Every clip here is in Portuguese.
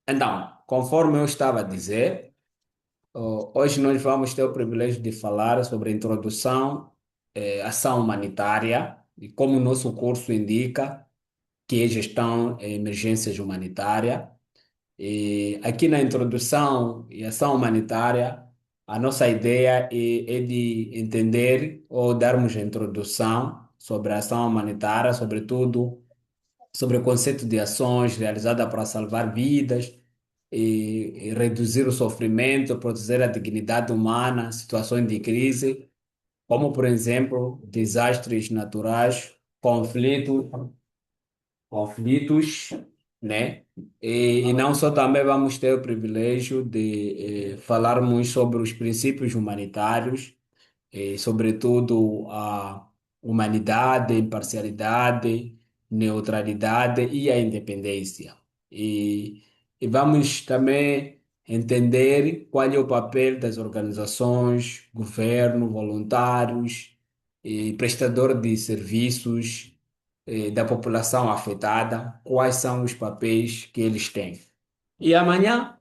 Então, conforme eu estava a dizer, hoje nós vamos ter o privilégio de falar sobre a introdução, à ação humanitária e como o nosso curso indica, que é gestão em emergências humanitárias. E aqui na introdução e ação humanitária, a nossa ideia é de entender ou darmos a introdução sobre a ação humanitária, sobretudo sobre o conceito de ações realizadas para salvar vidas e reduzir o sofrimento, proteger a dignidade humana, situações de crise, como, por exemplo, desastres naturais, conflitos, conflitos, né? E não só também vamos ter o privilégio de falarmos sobre os princípios humanitários, sobretudo a humanidade, imparcialidade, neutralidade e a independência. E, e vamos também entender qual é o papel das organizações, governo, voluntários e prestadores de serviços, da população afetada, quais são os papéis que eles têm. E amanhã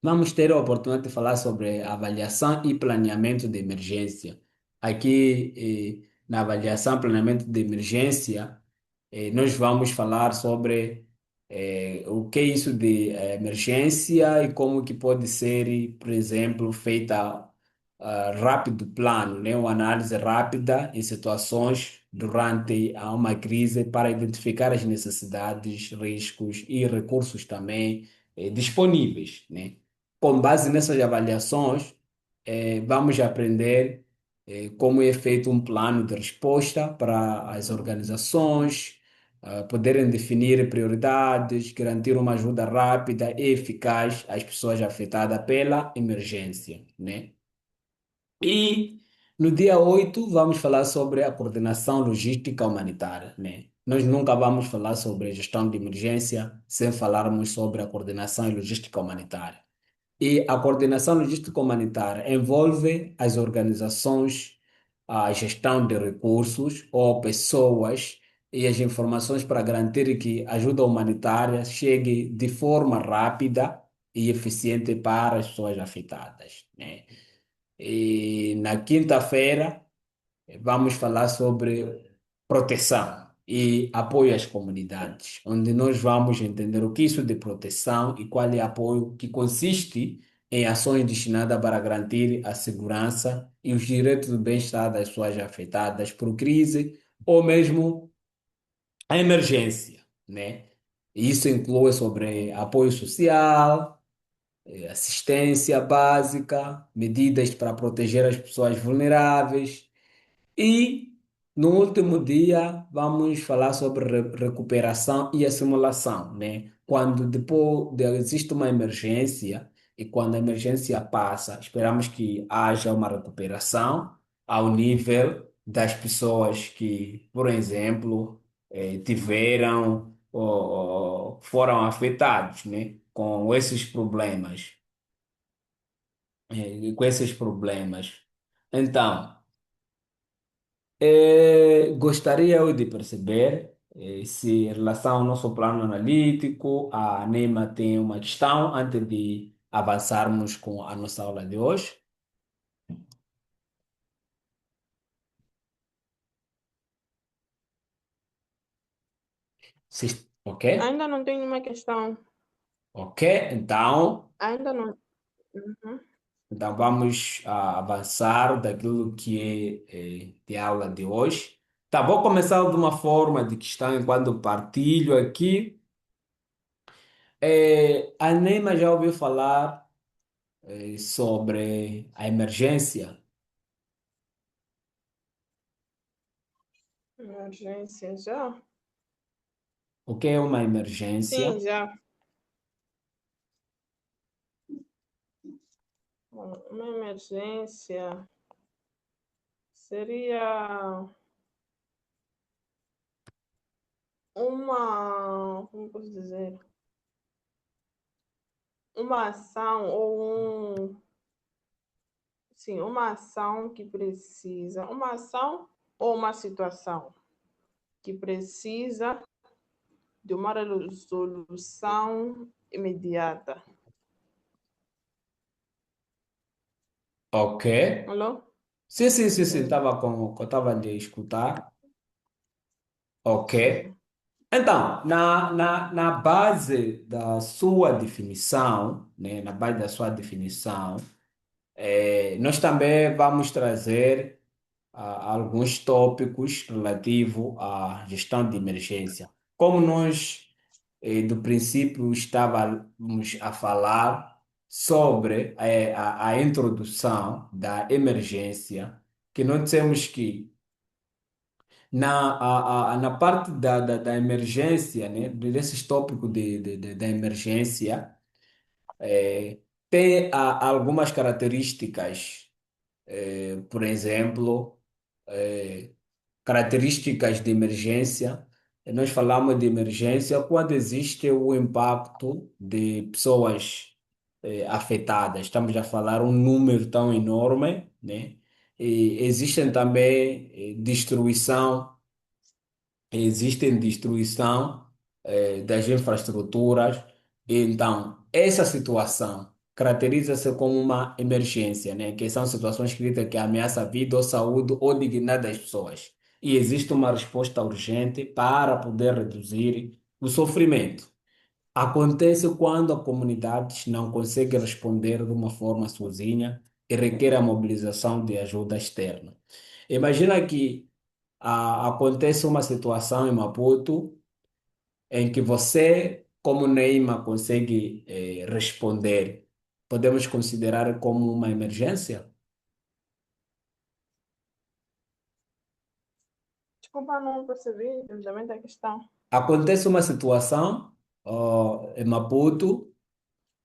vamos ter a oportunidade de falar sobre avaliação e planeamento de emergência. Aqui, na avaliação e planeamento de emergência, nós vamos falar sobre o que é isso de emergência e como que pode ser, por exemplo, feita rápido plano, né? Uma análise rápida em situações durante uma crise para identificar as necessidades, riscos e recursos também disponíveis, né? Com base nessas avaliações, vamos aprender como é feito um plano de resposta para as organizações, poderem definir prioridades, garantir uma ajuda rápida e eficaz às pessoas afetadas pela emergência, né? E no dia 8 vamos falar sobre a coordenação logística humanitária, né? Nós nunca vamos falar sobre gestão de emergência sem falarmos sobre a coordenação e logística humanitária. E a coordenação logística humanitária envolve as organizações, a gestão de recursos ou pessoas e as informações para garantir que a ajuda humanitária chegue de forma rápida e eficiente para as pessoas afetadas, né? E na quinta-feira vamos falar sobre proteção e apoio às comunidades, onde nós vamos entender o que é isso de proteção e qual é o apoio que consiste em ações destinadas para garantir a segurança e os direitos do bem-estar das pessoas afetadas por crise ou mesmo a emergência, né? Isso inclui sobre apoio social, assistência básica, medidas para proteger as pessoas vulneráveis e no último dia vamos falar sobre recuperação e assimilação, né? Quando depois existe uma emergência e quando a emergência passa, esperamos que haja uma recuperação ao nível das pessoas que, por exemplo, tiveram ou foram afetados, né? Com esses problemas. Então, gostaria eu de perceber se, em relação ao nosso plano analítico, a Neima tem uma questão antes de avançarmos com a nossa aula de hoje. Ok? Ainda não tenho uma questão. Ok? Então, Ainda não. Uhum. então vamos avançar daquilo que de aula de hoje. Tá, vou começar de uma forma de questão enquanto partilho aqui. A Neima já ouviu falar sobre a emergência? Emergência já? O que é uma Sim, emergência? já. Bom, uma emergência seria como posso dizer? Uma ação sim, uma ação que precisa, uma ação ou uma situação que precisa de uma resolução imediata. Ok. Alô? Sim, sim, sim, sim, Sim, estava a escutar. Ok. sim. Então, na base da sua definição, né, na base da sua definição, nós também vamos trazer alguns tópicos relativos à gestão de emergência. Como nós, do princípio, estávamos a falar sobre a introdução da emergência, que nós temos que na parte da emergência, né, desses tópicos da emergência, tem algumas características, por exemplo, características de emergência. Nós falamos de emergência quando existe o impacto de pessoas, afetadas. Estamos a falar um número tão enorme, né? E existem também, existem destruição, das infraestruturas. Então, essa situação caracteriza-se como uma emergência, né? Que são situações críticas que ameaçam a vida ou saúde ou dignidade das pessoas. E existe uma resposta urgente para poder reduzir o sofrimento. Acontece quando a comunidade não consegue responder de uma forma sozinha e requer a mobilização de ajuda externa. Imagina que acontece uma situação em Maputo em que você, como Neymar, consegue, responder. Podemos considerar como uma emergência? Desculpa, não percebi exatamente a questão. Acontece uma situação, em Maputo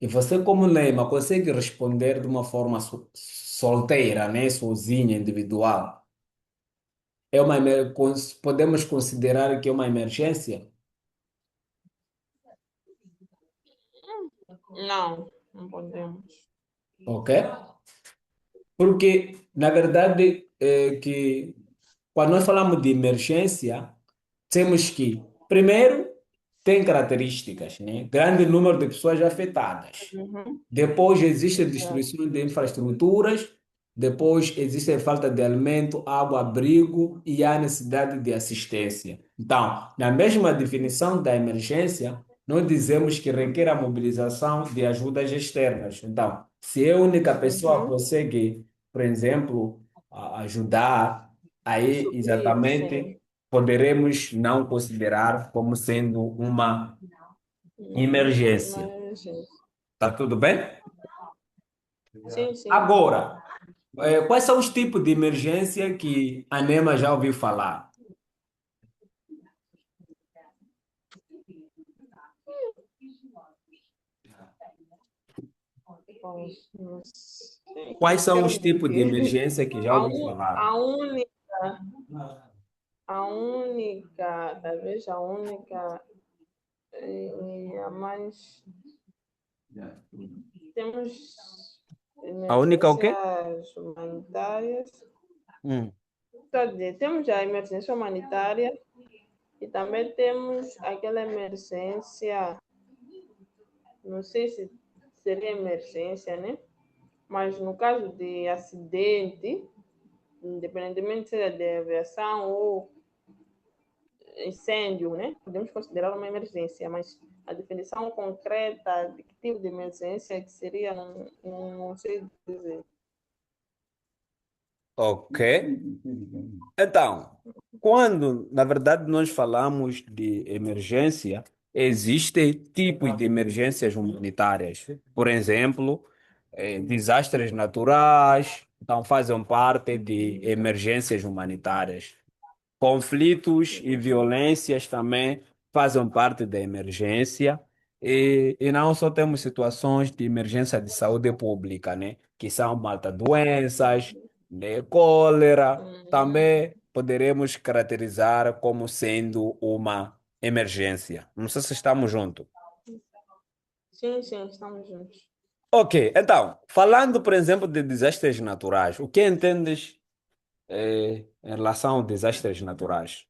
e você, como Neymar, consegue responder de uma forma solteira, né? Sozinha, individual. Podemos considerar que é uma emergência, Não, não podemos. ok? Porque, na verdade, que quando nós falamos de emergência, temos que, primeiro, tem características, né? Grande número de pessoas afetadas. Uhum, Depois existe exato. destruição de infraestruturas, depois existe falta de alimento, água, abrigo e há necessidade de assistência. Então, na mesma definição da emergência, nós dizemos que requer a mobilização de ajudas externas. Então, se a única pessoa Uhum. consegue, por exemplo, ajudar, aí Suprir, sim. exatamente poderemos não considerar como sendo uma emergência. Mas, Tá tudo bem? sim, sim. Agora, quais são os tipos de emergência que a NEMA já ouviu falar? Pois, não sei que Quais são os termo tipos de que emergência que já a, ouviu un, falar? a única, talvez a única e a mais temos A única o quê? emergências humanitárias. Hum. Quer dizer, temos a emergência humanitária e também temos aquela emergência, não sei se seria emergência, né? Mas no caso de acidente, independentemente seja de aviação ou incêndio, né? Podemos considerar uma emergência, mas a definição concreta de que tipo de emergência que seria, não sei dizer. Ok. Então, quando, na verdade, nós falamos de emergência, existem tipos de emergências humanitárias. Por exemplo, desastres naturais, então fazem parte de emergências humanitárias. Conflitos e violências também fazem parte da emergência. E não só temos situações de emergência de saúde pública, né? Que são malta-doenças, né? Cólera, Uhum. também poderemos caracterizar como sendo uma emergência. Não sei se estamos juntos. Sim, sim, estamos juntos. Ok, então, falando, por exemplo, de desastres naturais, o que entendes, em relação a desastres naturais?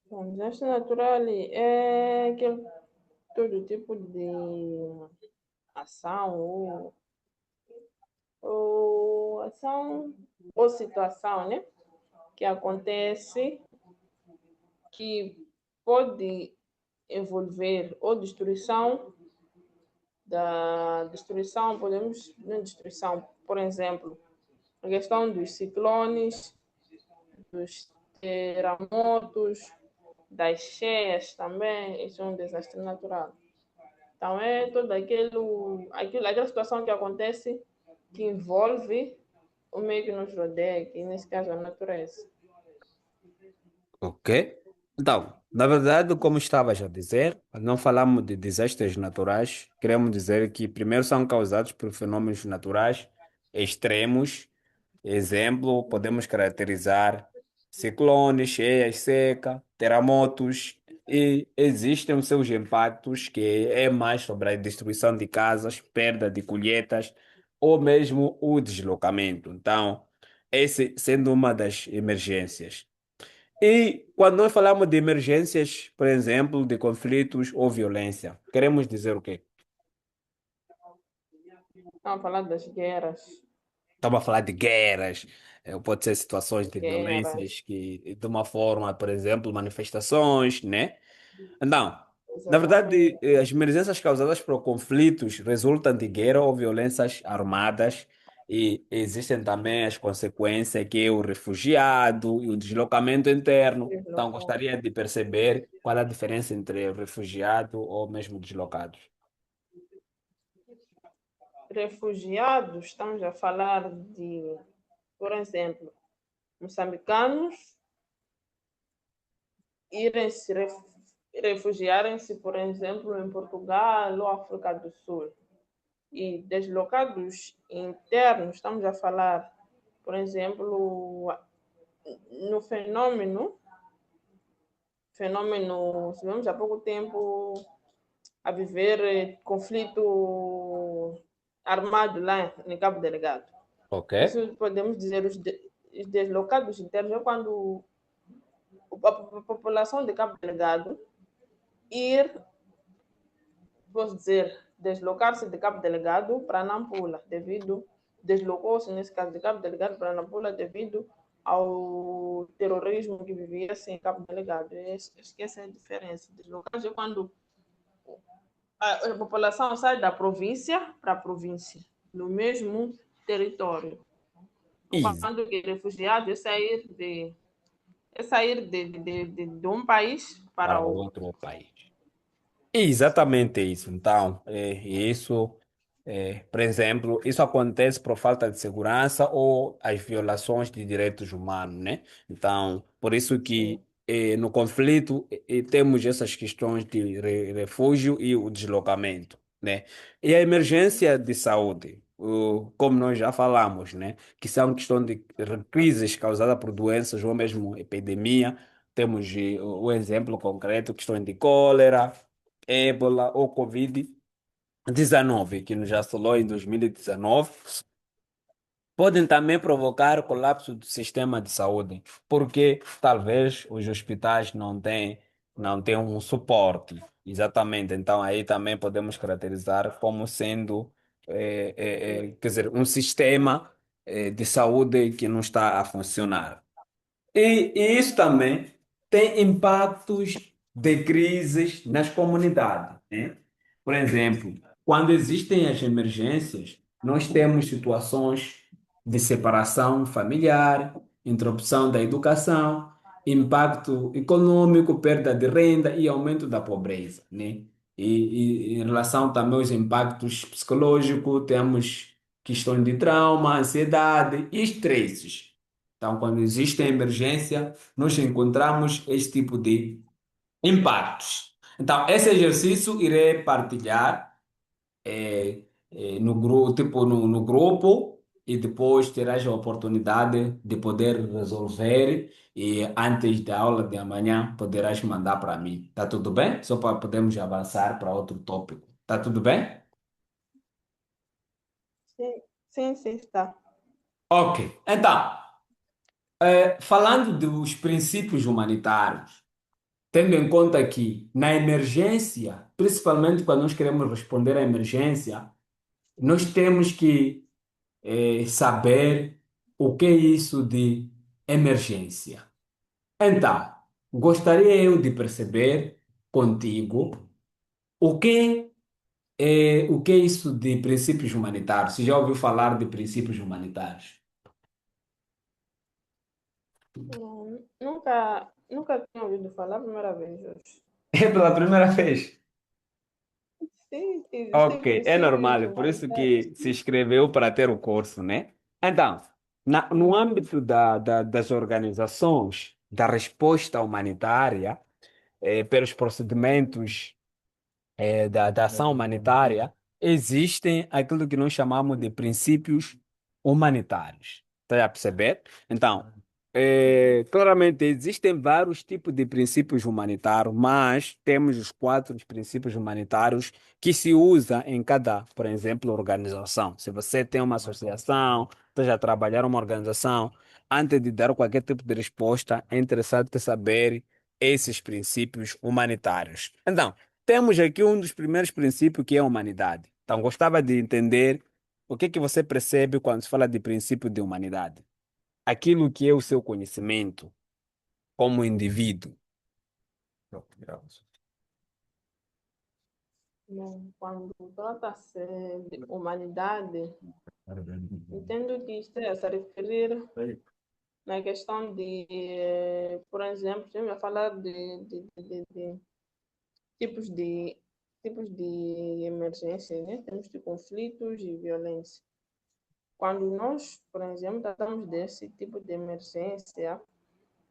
Bom, desastre natural é aquele todo tipo de ação ou ação ou situação, né? Que acontece que pode envolver ou destruição, podemos, não destruição, por exemplo, a questão dos ciclones, dos terremotos, das cheias também, isso é um desastre natural. Então é todo aquela situação que acontece que envolve o meio que nos rodeia, que nesse caso é a natureza. Ok? Então, na verdade, como estavas a dizer, não falamos de desastres naturais, queremos dizer que primeiro são causados por fenômenos naturais extremos. Exemplo, podemos caracterizar ciclones, cheias, seca, terremotos, e existem os seus impactos, que é mais sobre a destruição de casas, perda de colheitas, ou mesmo o deslocamento. Então, esse sendo uma das emergências. E quando nós falamos de emergências, por exemplo, de conflitos ou violência, queremos dizer o quê? Vamos falar das guerras, Estamos a falar de guerras, pode ser situações de guerras, violências que, de uma forma, por exemplo, manifestações, né? Não. Na verdade, exatamente. as emergências causadas por conflitos resultam de guerra ou violências armadas, e existem também as consequências, que é o refugiado e o deslocamento interno. Então, Deslocam. gostaria de perceber qual é a diferença entre refugiado ou mesmo deslocados. Refugiados, estamos a falar de, por exemplo, moçambicanos irem se refugiarem-se, por exemplo, em Portugal ou África do Sul. E deslocados internos, estamos a falar, por exemplo, no fenômeno, tivemos há pouco tempo a viver conflito armado lá em Cabo Delegado. Ok? Isso podemos dizer os deslocados internos é quando a população de Cabo Delegado ir, posso dizer, deslocar-se de Cabo Delegado para Nampula, deslocou-se nesse caso de Cabo Delegado para Nampula devido ao terrorismo que vivia-se em Cabo Delegado. Esquece a diferença. Deslocar-se é quando a população sai da província para a província, no mesmo território. Isso, Quando que refugiado é sair de um país para para outro. outro país. Exatamente isso. Então, isso, por exemplo, isso acontece por falta de segurança ou as violações de direitos humanos, né? Então, por isso Sim, que no conflito temos essas questões de refúgio e o deslocamento, né? E a emergência de saúde, como nós já falamos, né? Que são questões de crises causadas por doenças ou mesmo epidemia. Temos o exemplo concreto, questões de cólera, ébola ou Covid-19, que nos assolou em 2019, podem também provocar colapso do sistema de saúde, porque talvez os hospitais não têm um suporte. Exatamente. Então, aí também podemos caracterizar como sendo, quer dizer, um sistema, de saúde que não está a funcionar. E isso também tem impactos de crises nas comunidades, né? Por exemplo, quando existem as emergências, nós temos situações de separação familiar, interrupção da educação, impacto econômico, perda de renda e aumento da pobreza, né? E em relação também aos impactos psicológicos, temos questões de trauma, ansiedade e estresses. Então, quando existe a emergência, nós encontramos este tipo de impactos. Então, esse exercício irei partilhar no grupo, tipo, no grupo, e depois terás a oportunidade de poder resolver, e antes da aula de amanhã poderás mandar para mim. Tá tudo bem? Só para podermos avançar para outro tópico. Tá tudo bem? sim, sim, sim, está. Ok. Então, falando dos princípios humanitários. tendo em conta que na emergência, principalmente quando nós queremos responder à emergência, nós temos que saber o que é isso de emergência. Então, gostaria eu de perceber contigo o que é isso de princípios humanitários. Você já ouviu falar de princípios humanitários? Nunca tinha ouvido falar, primeira vez hoje. É pela primeira vez. Sim, existem Ok, é normal, princípios é por isso humanitários. que se inscreveu para ter o curso, né? Então, no âmbito das organizações da resposta humanitária, pelos procedimentos da ação humanitária, existem aquilo que nós chamamos de princípios humanitários. Está a perceber? Então, claramente existem vários tipos de princípios humanitários, mas temos os quatro princípios humanitários que se usam em cada, por exemplo, organização. Se você tem uma associação, esteja a trabalhar uma organização, antes de dar qualquer tipo de resposta, é interessante saber esses princípios humanitários. Então, temos aqui um dos primeiros princípios que é a humanidade. Então, gostava de entender o que que você percebe quando se fala de princípio de humanidade. Aquilo que é o seu conhecimento como indivíduo. Bom, quando trata-se de humanidade, entendo que esteja a se referir na questão de, por exemplo, estamos a falar de tipos de tipos de emergência, né? Temos de conflitos e violência. Quando nós, por exemplo, tratamos desse tipo de emergência,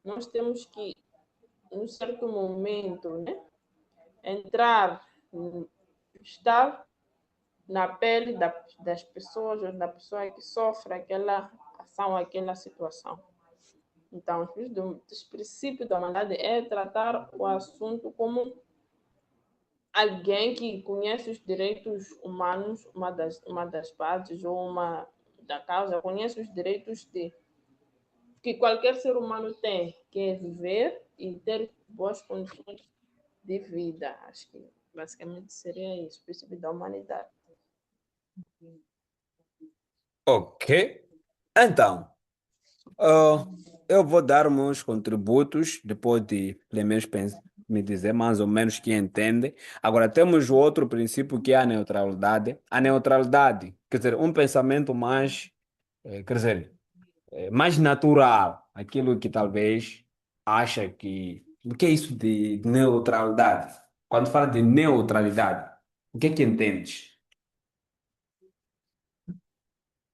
nós temos que, em um certo momento, né, entrar, estar na pele das pessoas, ou da pessoa que sofre aquela ação, aquela situação. Então, os princípios da humanidade é tratar o assunto como alguém que conhece os direitos humanos, uma das partes ou uma da causa, conhece os direitos que qualquer ser humano tem, que é viver e ter boas condições de vida. Acho que basicamente seria isso, o princípio da humanidade. Ok. Então, ah, eu vou dar meus contributos depois de pelo menos me dizer mais ou menos que entende. Agora, temos o outro princípio que é a neutralidade. A neutralidade, quer dizer, um pensamento mais, quer dizer, mais natural, aquilo que talvez acha que. O que é isso de neutralidade? Quando fala de neutralidade, o que é que entendes?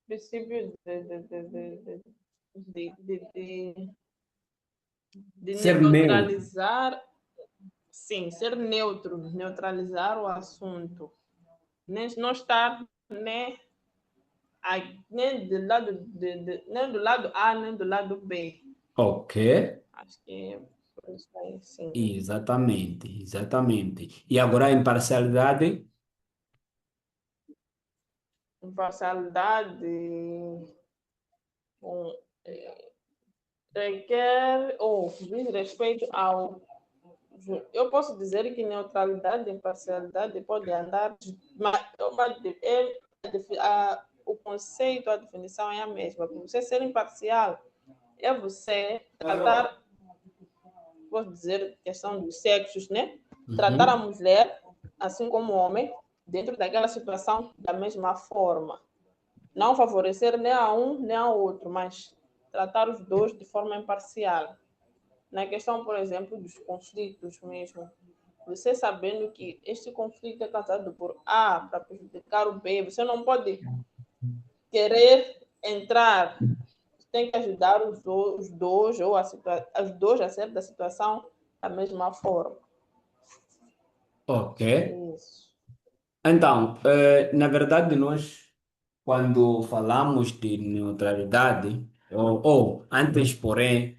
Princípio de Ser neutro. neutralizar, sim, ser neutro, neutralizar o assunto. Nem, não estar nem, nem, do lado nem do lado A, nem do lado B. Ok. Acho que é por isso aí, sim. Exatamente, exatamente. E agora a imparcialidade? Imparcialidade bom, requer ou diz respeito ao. Eu posso dizer que neutralidade e imparcialidade podem andar, o conceito, a definição é a mesma. Para você ser imparcial, é você tratar, posso dizer, questão dos sexos, né? Tratar a Uhum. mulher, assim como o homem, dentro daquela situação, da mesma forma. Não favorecer nem a um nem ao outro, mas tratar os dois de forma imparcial. Na questão, por exemplo, dos conflitos mesmo, você sabendo que este conflito é causado por A para prejudicar o B, você não pode querer entrar, tem que ajudar os dois ou os dois a sair da situação da mesma forma. Ok. Isso. Então, na verdade, nós, quando falamos de neutralidade, ou antes, porém,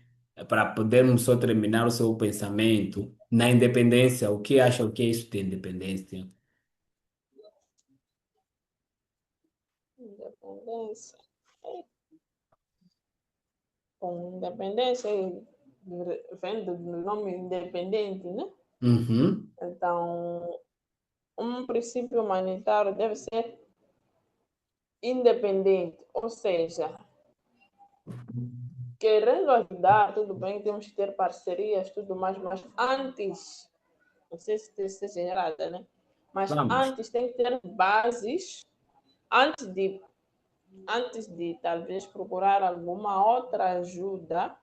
para podermos só terminar o seu pensamento, na independência, o que acha o que é isso de independência? Independência. Com independência, vem do nome independente, né? Uhum. Então, um princípio humanitário deve ser independente, ou seja, querendo ajudar, tudo bem, temos que ter parcerias, tudo mais, mas antes, não sei se seja errada, né? Mas Vamos. antes tem que ter bases, antes de, antes de talvez procurar alguma outra ajuda,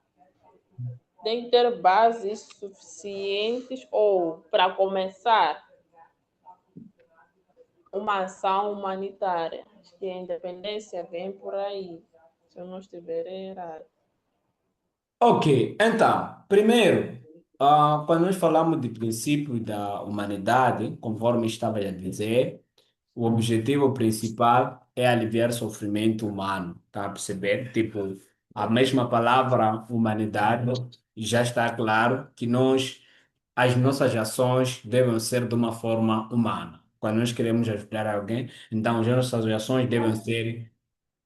tem que ter bases suficientes ou, para começar, uma ação humanitária. Acho que a independência vem por aí, se eu não estiver errado. Ok, então, primeiro, quando nós falamos de princípio da humanidade, conforme estava a dizer, o objetivo principal é aliviar o sofrimento humano, tá a perceber? Tipo, a mesma palavra humanidade já está claro que as nossas ações devem ser de uma forma humana. Quando nós queremos ajudar alguém, então as nossas ações devem ser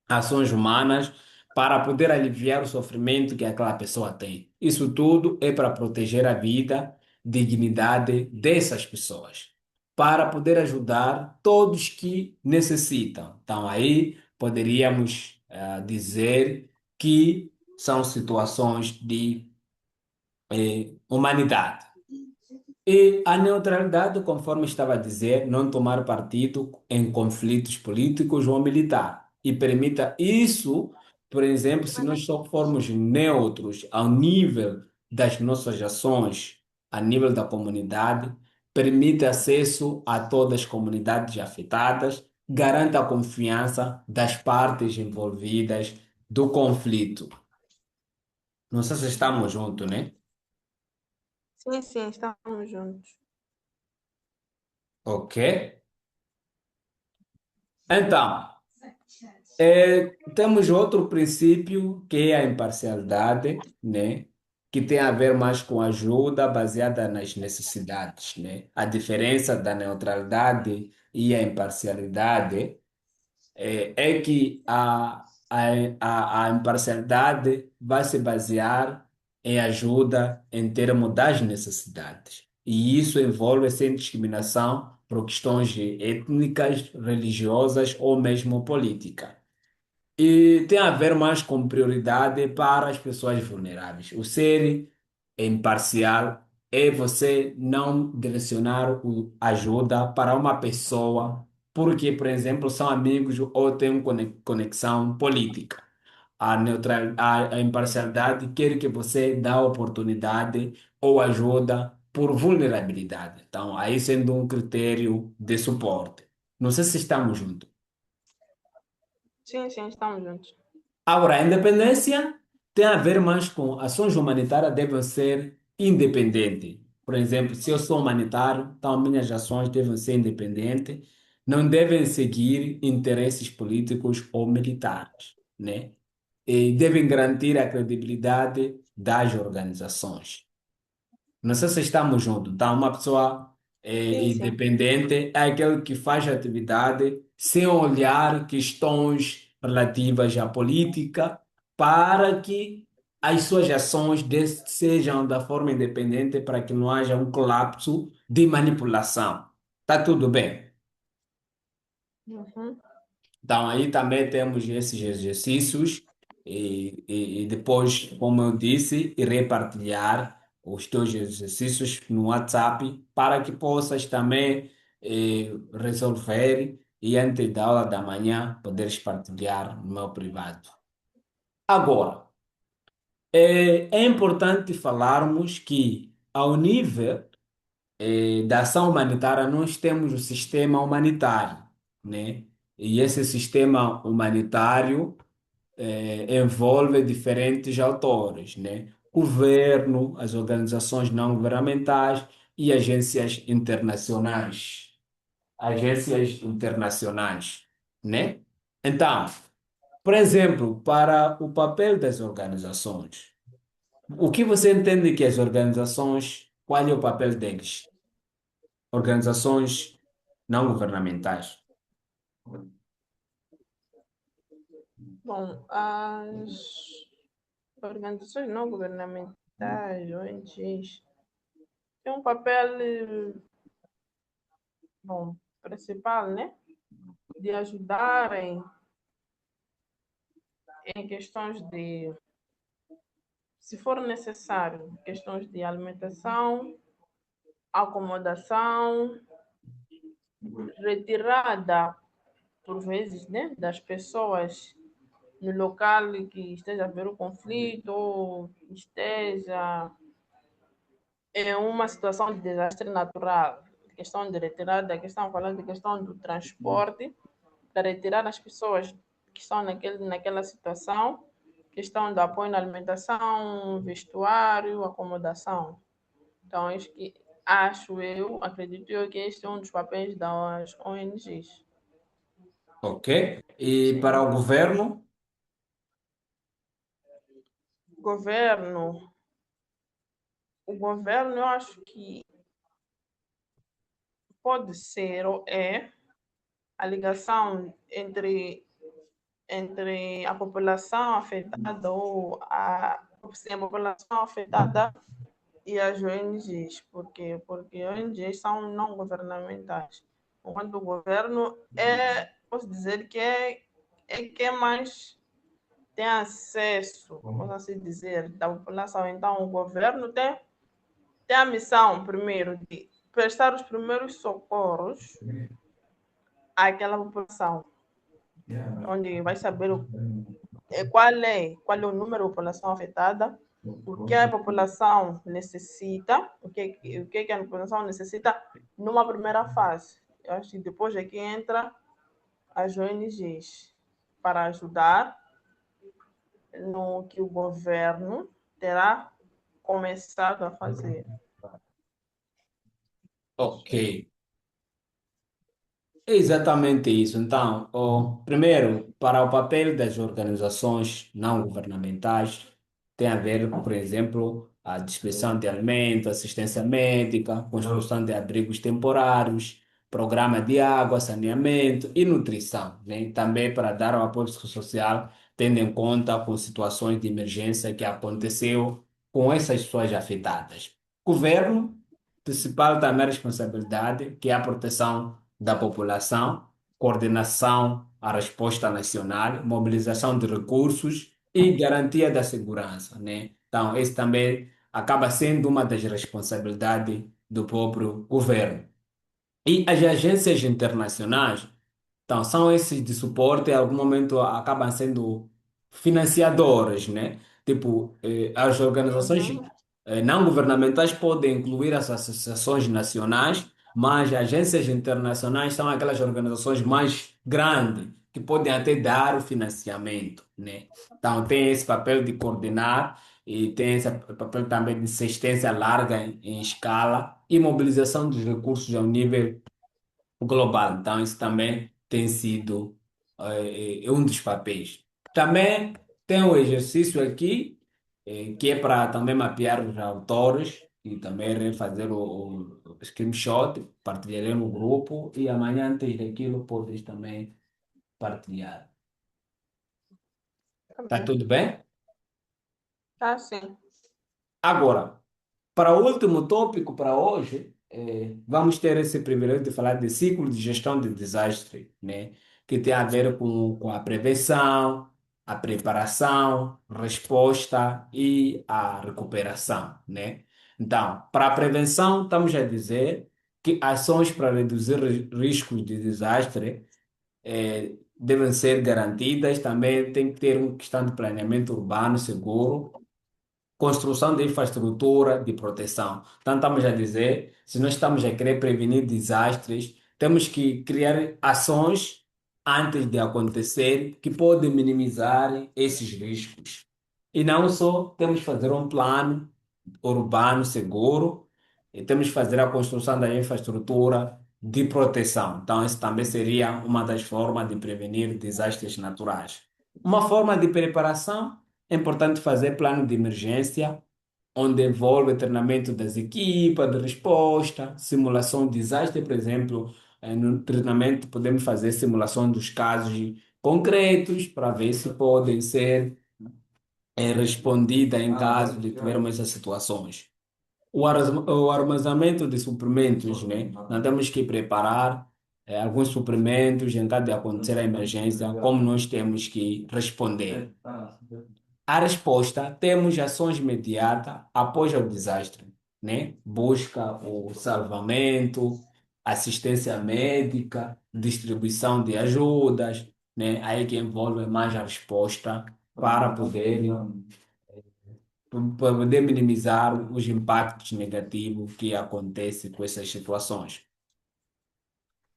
ações humanas para poder aliviar o sofrimento que aquela pessoa tem. Isso tudo é para proteger a vida, dignidade dessas pessoas, para poder ajudar todos que necessitam. Então, aí poderíamos dizer que são situações de humanidade. E a neutralidade, conforme estava a dizer, não tomar partido em conflitos políticos ou militar. E permita isso, por exemplo, se nós só formos neutros ao nível das nossas ações, a nível da comunidade, permite acesso a todas as comunidades afetadas, garanta a confiança das partes envolvidas do conflito. Não sei se estamos juntos, né? Sim, sim, estamos juntos. Ok? Então. Temos outro princípio que é a imparcialidade, né? Que tem a ver mais com ajuda baseada nas necessidades, né? A diferença da neutralidade e a imparcialidade é que a imparcialidade vai se basear em ajuda em termos das necessidades. E isso envolve sem discriminação por questões étnicas, religiosas ou mesmo políticas. E tem a ver mais com prioridade para as pessoas vulneráveis. O ser imparcial é você não direcionar ajuda para uma pessoa porque, por exemplo, são amigos ou têm conexão política. A imparcialidade quer que você dê oportunidade ou ajuda por vulnerabilidade. Então, aí sendo um critério de suporte. Não sei se estamos juntos. Sim, sim, estamos juntos. Agora, a independência tem a ver mais com ações humanitárias devem ser independentes. Por exemplo, se eu sou humanitário, então minhas ações devem ser independentes, não devem seguir interesses políticos ou militares, né? E devem garantir a credibilidade das organizações. Não sei se estamos juntos. Então, uma pessoa Sim, sim. independente é aquele que faz atividade sem olhar questões relativas à política para que as suas ações sejam da forma independente para que não haja um colapso de manipulação. Tá tudo bem? Uhum. Então, aí também temos esses exercícios e depois, como eu disse, irei partilhar os teus exercícios no WhatsApp para que possas também resolver e antes da aula da manhã poderes partilhar no meu privado. Agora, é importante falarmos que ao nível da ação humanitária, nós temos o sistema humanitário, né? E esse sistema humanitário envolve diferentes autores, né? Governo, as organizações não governamentais e agências internacionais. Agências internacionais, né? Então, por exemplo, para o papel das organizações, o que você entende que as organizações, qual é o papel deles? Organizações não governamentais. Bom, as organizações não governamentais. das ONGs têm um papel, bom, principal, né? De ajudarem em questões de, se for necessário, questões de alimentação, acomodação, retirada, por vezes, né, das pessoas no local que esteja a haver o conflito ou esteja em uma situação de desastre natural, questão de retirada, questão falando de questão do transporte, para retirar as pessoas que estão naquela situação, questão do apoio na alimentação, vestuário, acomodação. Então, acho eu, acredito eu que este é um dos papéis das ONGs. Ok? E para Sim. o governo, Governo, o governo eu acho que pode ser ou é a ligação entre a população afetada ou sim, a população afetada e as ONGs. Por quê? Porque ONGs são não governamentais. Enquanto o governo posso dizer que é quem mais tem acesso, vamos assim dizer, da população. Então, o governo tem a missão, primeiro, de prestar os primeiros socorros àquela população, onde vai saber qual é o número de população afetada, o que a população necessita, o que a população necessita numa primeira fase. Eu acho que depois é que entra as ONGs para ajudar no que o governo terá começado a fazer. ok. É exatamente isso. Então, primeiro, para o papel das organizações não governamentais, tem a ver, por exemplo, a distribuição de alimentos, assistência médica, construção de abrigos temporários, programa de água, saneamento e nutrição, né? Também para dar o apoio social, tendo em conta com situações de emergência que aconteceu com essas pessoas afetadas. Governo, principal também responsabilidade, que é a proteção da população, coordenação à resposta nacional, mobilização de recursos e garantia da segurança, né? Então, esse também acaba sendo uma das responsabilidades do próprio governo. E as agências internacionais então, são esses de suporte, em algum momento acabam sendo financiadores, né? Tipo, as organizações Uhum. não governamentais podem incluir as associações nacionais, mas agências internacionais são aquelas organizações mais grandes, que podem até dar o financiamento, né? Então, tem esse papel de coordenar e tem esse papel também de assistência larga em escala e mobilização dos recursos ao nível global. Então, isso também tem sido um dos papéis. Também tem o exercício aqui, que é para também mapear os autores e também refazer o screenshot, partilharei no grupo e amanhã, antes daquilo, podes também partilhar. Tá Tá bem. tudo bem? Tá sim. Agora, para o último tópico para hoje, vamos ter esse privilégio de falar de ciclo de gestão de desastre, né? Que tem a ver com a prevenção, a preparação, resposta e a recuperação, né? Então, para a prevenção, estamos a dizer que ações para reduzir riscos de desastre devem ser garantidas, também tem que ter uma questão de planeamento urbano seguro, construção de infraestrutura de proteção. Então, estamos a dizer, se nós estamos a querer prevenir desastres, temos que criar ações antes de acontecer que podem minimizar esses riscos. E não só temos que fazer um plano urbano seguro, e temos que fazer a construção da infraestrutura de proteção. Então, isso também seria uma das formas de prevenir desastres naturais. Uma forma de preparação é importante fazer plano de emergência, onde envolve treinamento das equipas de resposta, simulação de desastre, por exemplo, no treinamento podemos fazer simulação dos casos concretos para ver se podem ser respondida em caso de tivermos essas situações. O armazenamento de suprimentos, né? Nós temos que preparar alguns suprimentos em caso de acontecer a emergência, como nós temos que responder. A resposta, temos ações imediatas após o desastre, né? Busca o salvamento, assistência médica, distribuição de ajudas, né? Aí que envolve mais a resposta para poder minimizar os impactos negativos que acontecem com essas situações.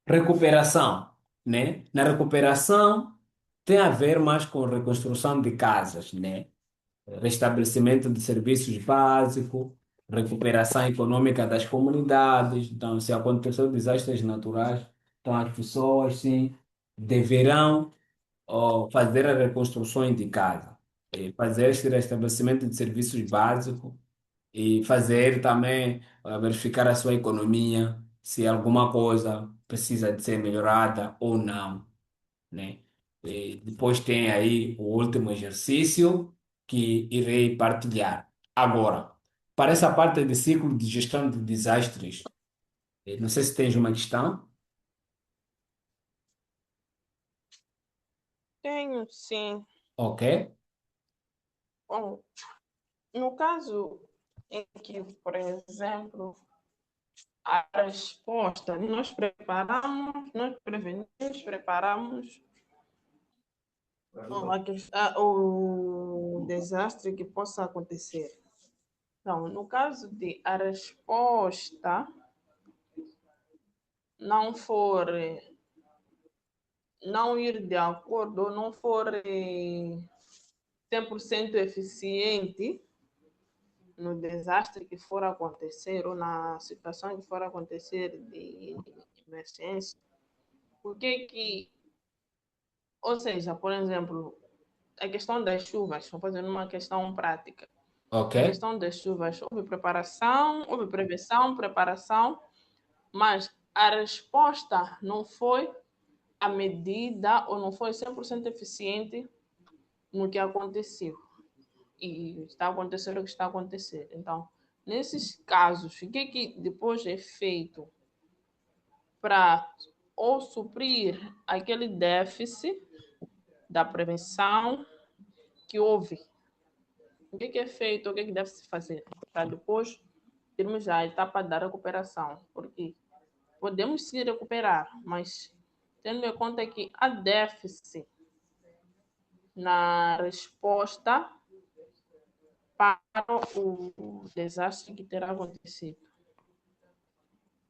Recuperação, né? Na recuperação tem a ver mais com reconstrução de casas, né? Restabelecimento de serviços básicos, recuperação econômica das comunidades. Então, se acontecer desastres naturais, então as pessoas sim deverão fazer as reconstruções de casa, fazer esse restabelecimento de serviços básicos e fazer também verificar a sua economia, se alguma coisa precisa de ser melhorada ou não, né? E depois tem aí o último exercício que irei partilhar. Agora, para essa parte de ciclo de gestão de desastres, não sei se tens uma questão, Tenho, sim. ok? Bom, no caso em que, por exemplo, a resposta nós preparamos, nós prevenimos, preparamos o desastre que possa acontecer. Então, no caso de a resposta não for, não ir de acordo, ou não for 100% eficiente no desastre que for acontecer ou na situação que for acontecer de emergência, porque ou seja, por exemplo, a questão das chuvas, vou fazer uma questão prática. Ok? A questão das chuvas, houve preparação, houve prevenção, preparação, mas a resposta não foi a medida ou não foi 100% eficiente no que aconteceu. E está acontecendo o que está acontecendo. Então, nesses casos, o que depois é feito para ou suprir aquele déficit da prevenção que houve? O que é feito? O que deve se fazer para depois termos a etapa da recuperação? Porque podemos se recuperar, mas tendo em conta que há déficit na resposta para o desastre que terá acontecido.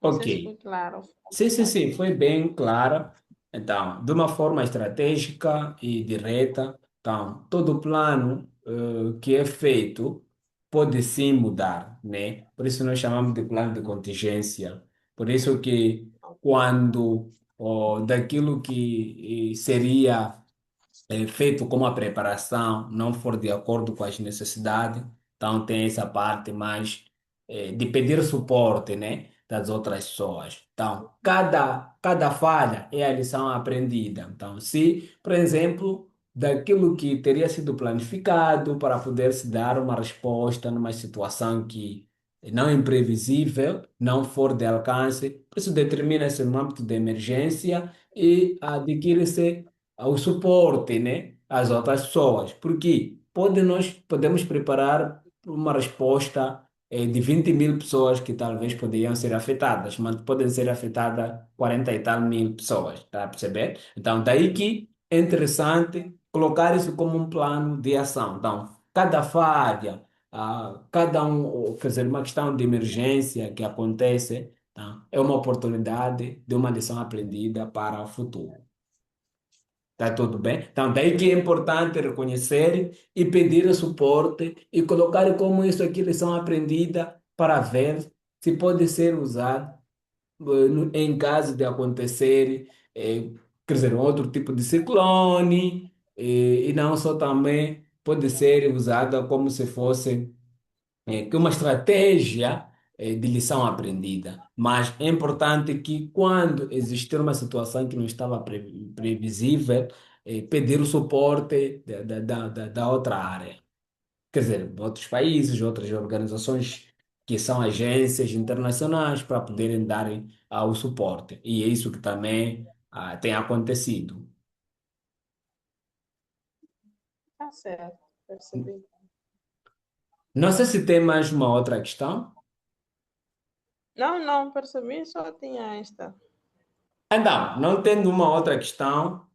Não Ok. sei se foi claro. Sim, sim, sim, foi bem clara. Então, de uma forma estratégica e direta, então, todo o plano que é feito pode sim mudar, né? Por isso nós chamamos de plano de contingência. Por isso que quando daquilo que seria feito como a preparação não for de acordo com as necessidades, então tem essa parte mais de pedir suporte, né, das outras pessoas. Então, cada falha é a lição aprendida. Então, se, por exemplo, daquilo que teria sido planificado para poder se dar uma resposta numa situação que não é imprevisível, não for de alcance, isso determina-se no âmbito de emergência e adquire-se ao suporte, né, às outras pessoas. Porque nós podemos preparar uma resposta de 20.000 pessoas que talvez poderiam ser afetadas, mas podem ser afetadas 40 e tal mil pessoas, tá a perceber? Então, daí que é interessante colocar isso como um plano de ação. Então, cada falha, cada quer dizer, uma questão de emergência que acontece, tá? É uma oportunidade de uma lição aprendida para o futuro. Tá tudo bem? Então, daí que é importante reconhecer e pedir o suporte e colocar como isso aqui lição aprendida para ver se pode ser usado em caso de acontecer, quer dizer, um outro tipo de ciclone, e não só também pode ser usada como se fosse que uma estratégia de lição aprendida. Mas é importante que, quando existir uma situação que não estava previsível, pedir o suporte da outra área. quer dizer, outros países, outras organizações que são agências internacionais para poderem darem o suporte. E é isso que também tem acontecido. Tá certo, percebi. Não sei se tem mais uma outra questão. Não, não, percebi, só tinha esta. Então, não tendo uma outra questão,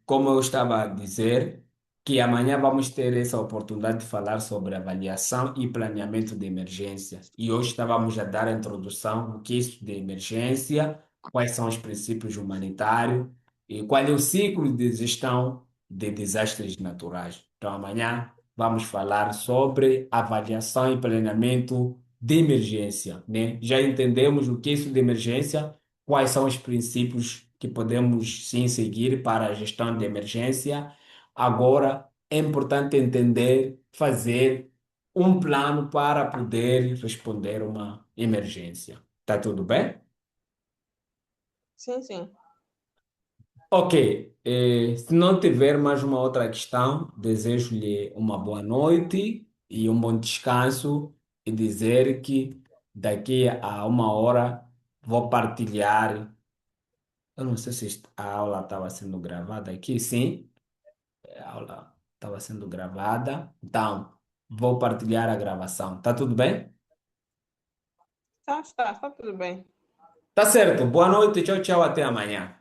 como eu estava a dizer, que amanhã vamos ter essa oportunidade de falar sobre avaliação e planeamento de emergência. E hoje estávamos a dar a introdução do que é isso de emergência, quais são os princípios humanitários e qual é o ciclo de gestão de desastres naturais. Então, amanhã vamos falar sobre avaliação e planeamento de emergência, né? Já entendemos o que é isso de emergência, quais são os princípios que podemos sim seguir para a gestão de emergência. Agora, é importante entender, fazer um plano para poder responder a uma emergência. Tá tudo bem? Sim, sim. Ok. Se não tiver mais uma outra questão, desejo-lhe uma boa noite e um bom descanso e dizer que daqui a uma hora vou partilhar. Eu não sei se a aula estava sendo gravada aqui, sim, a aula estava sendo gravada. Então, vou partilhar a gravação. Tá tudo bem? Tá, tá, tá tudo bem. Tá certo. Boa noite, tchau, tchau, até amanhã.